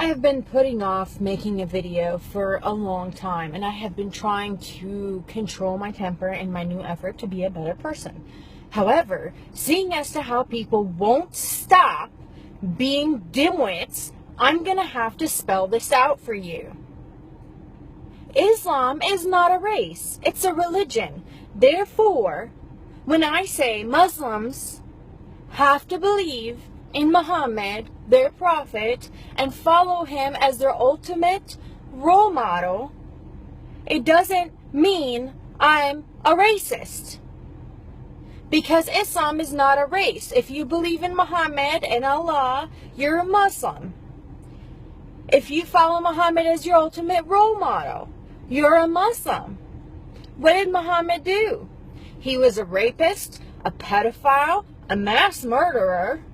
I have been putting off making a video for a long time, and I have been trying to control my temper in my new effort to be a better person. However, seeing as to how people won't stop being dimwits, I'm going to have to spell this out for you. Islam is not a race. It's a religion. Therefore, when I say Muslims have to believe in Muhammad, their prophet, and follow him as their ultimate role model, it doesn't mean I'm a racist. Because Islam is not a race. If you believe in Muhammad and Allah, you're a Muslim. If you follow Muhammad as your ultimate role model, you're a Muslim. What did Muhammad do? He was a rapist, a pedophile, a mass murderer,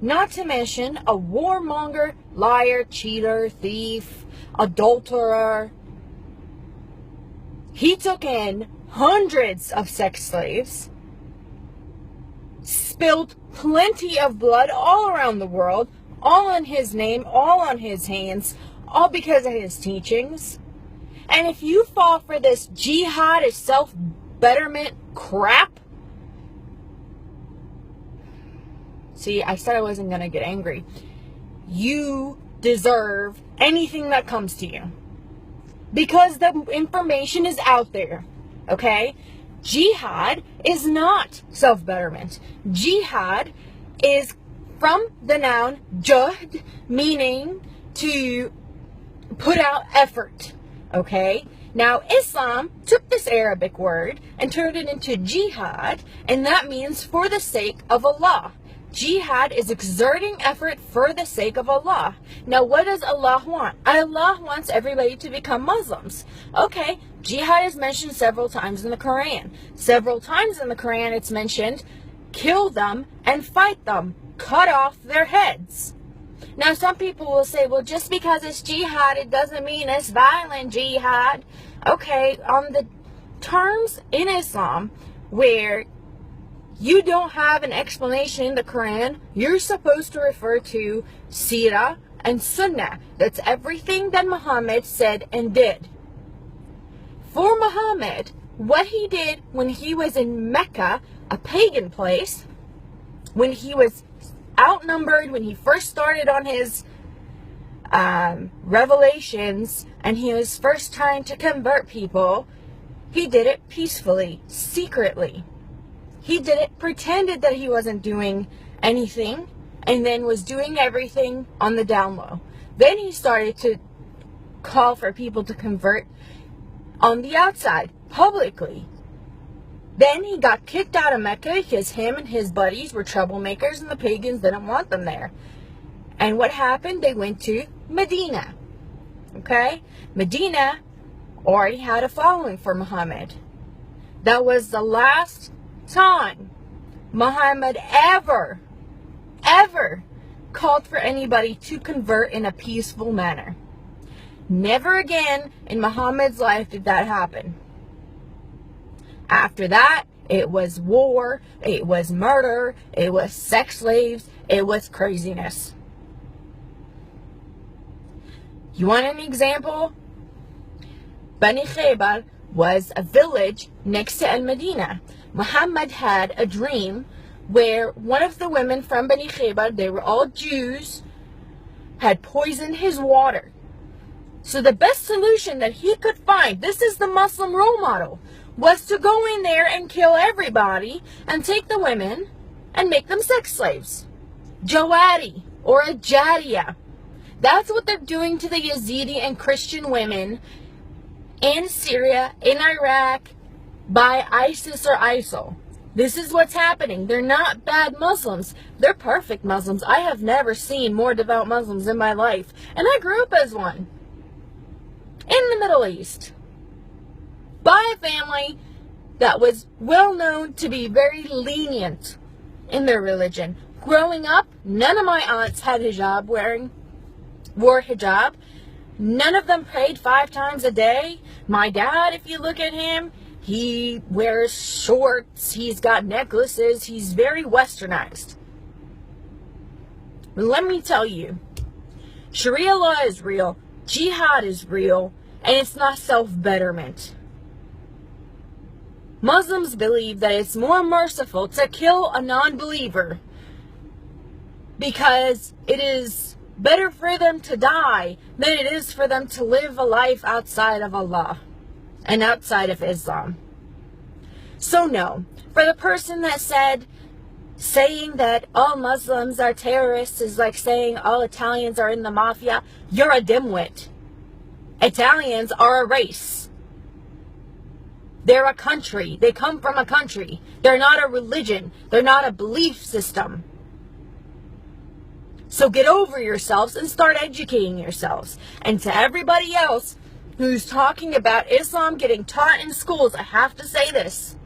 not to mention a warmonger, liar, cheater, thief, adulterer. He took in hundreds of sex slaves, spilled plenty of blood all around the world, all in his name, all on his hands, all because of his teachings. And if you fall for this jihad is self-betterment crap, see, I said I wasn't going to get angry. You deserve anything that comes to you. Because the information is out there. Okay? Jihad is not self-betterment. Jihad is from the noun juhd, meaning to put out effort. Okay? Now, Islam took this Arabic word and turned it into jihad, and that means for the sake of Allah. Jihad is exerting effort for the sake of Allah. Now, what does Allah want? Allah wants everybody to become Muslims. Okay, jihad is mentioned several times in the Quran. Several times in the Quran it's mentioned, kill them and fight them. Cut off their heads. Now, some people will say, well, just because it's jihad, it doesn't mean it's violent jihad. Okay, on the terms in Islam where you don't have an explanation in the Quran, you're supposed to refer to Sura and Sunnah. That's everything that Muhammad said and did. For Muhammad, what he did when he was in Mecca, a pagan place, when he was outnumbered, when he first started on his revelations and he was first trying to convert people, he did it peacefully, secretly. He did it, pretended that he wasn't doing anything, and then was doing everything on the down low. Then he started to call for people to convert on the outside, publicly. Then he got kicked out of Mecca because him and his buddies were troublemakers and the pagans didn't want them there. And what happened? They went to Medina. Okay? Medina already had a following for Muhammad. That was the last time Muhammad ever called for anybody to convert in a peaceful manner. Never again in Muhammad's life did that happen. After that, it was war, it was murder, it was sex slaves, it was craziness. You want an example? Bani Khaybar was a village next to Al-Medina. Muhammad had a dream where one of the women from Bani Khaybar, they were all Jews, had poisoned his water. So the best solution that he could find, this is the Muslim role model, was to go in there and kill everybody and take the women and make them sex slaves. Jawari or a Jariya. That's what they're doing to the Yazidi and Christian women in Syria, in Iraq, by ISIS or ISIL. This is what's happening. They're not bad Muslims. They're perfect Muslims. I have never seen more devout Muslims in my life. And I grew up as one. In the Middle East. By a family that was well known to be very lenient in their religion. Growing up, none of my aunts had hijab wore hijab. None of them prayed 5 times a day. My dad, if you look at him, he wears shorts, he's got necklaces, he's very westernized. But let me tell you, Sharia law is real. Jihad is real. And it's not self-betterment. Muslims believe that it's more merciful to kill a non-believer because it is better for them to die than it is for them to live a life outside of Allah and outside of Islam. So no, for the person that said saying that all Muslims are terrorists is like saying all Italians are in the mafia, you're a dimwit. Italians are a race. They're a country. They come from a country. They're not a religion. They're not a belief system. So get over yourselves and start educating yourselves. And to everybody else who's talking about Islam getting taught in schools, I have to say this.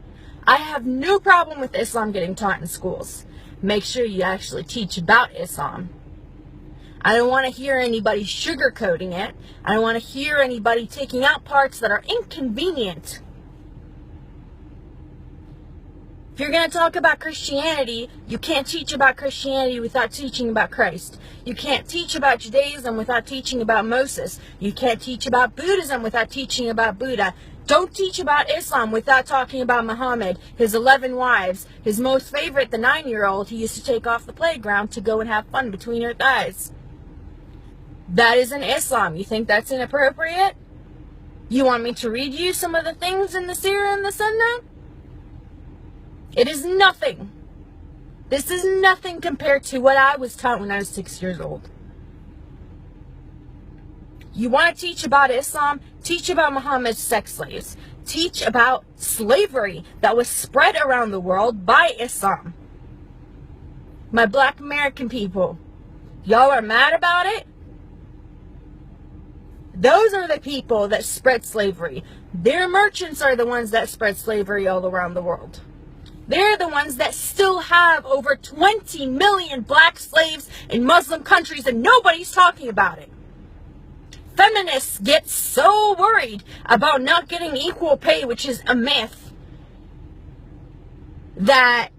I have no problem with Islam getting taught in schools. Make sure you actually teach about Islam. I don't want to hear anybody sugarcoating it. I don't want to hear anybody taking out parts that are inconvenient. If you're going to talk about Christianity, you can't teach about Christianity without teaching about Christ. You can't teach about Judaism without teaching about Moses. You can't teach about Buddhism without teaching about Buddha. Don't teach about Islam without talking about Muhammad, his 11 wives, his most favorite, the 9-year-old he used to take off the playground to go and have fun between her thighs. That isn't Islam. You think that's inappropriate? You want me to read you some of the things in the Surah and the Sunnah? It is nothing. This is nothing compared to what I was taught when I was 6 years old. You want to teach about Islam? Teach about Muhammad's sex slaves. Teach about slavery that was spread around the world by Islam. My black American people, y'all are mad about it? Those are the people that spread slavery. Their merchants are the ones that spread slavery all around the world. They're the ones that still have over 20 million black slaves in Muslim countries and nobody's talking about it. Feminists get so worried about not getting equal pay, which is a myth, that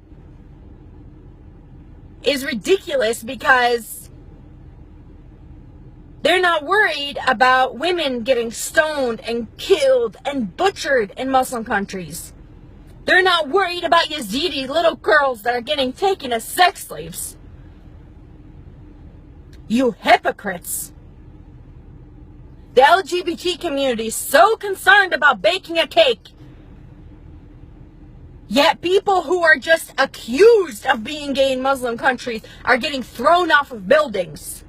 is ridiculous because they're not worried about women getting stoned and killed and butchered in Muslim countries. They're not worried about Yazidi little girls that are getting taken as sex slaves. You hypocrites. The LGBT community is so concerned about baking a cake. Yet people who are just accused of being gay in Muslim countries are getting thrown off of buildings.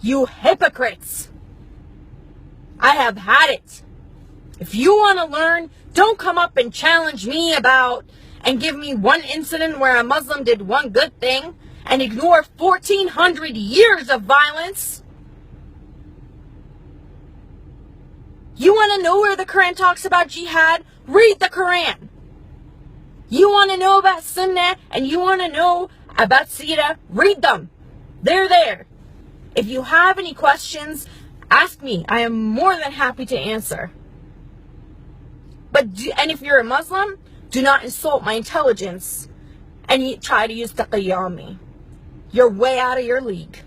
You hypocrites. I have had it. If you want to learn, don't come up and challenge me about and give me one incident where a Muslim did one good thing and ignore 1,400 years of violence. You want to know where the Quran talks about jihad? Read the Quran. You want to know about Sunnah and you want to know about Sura? Read them. They're there. If you have any questions, ask me. I am more than happy to answer. And if you're a Muslim, do not insult my intelligence and try to use taqiyya on me. You're way out of your league.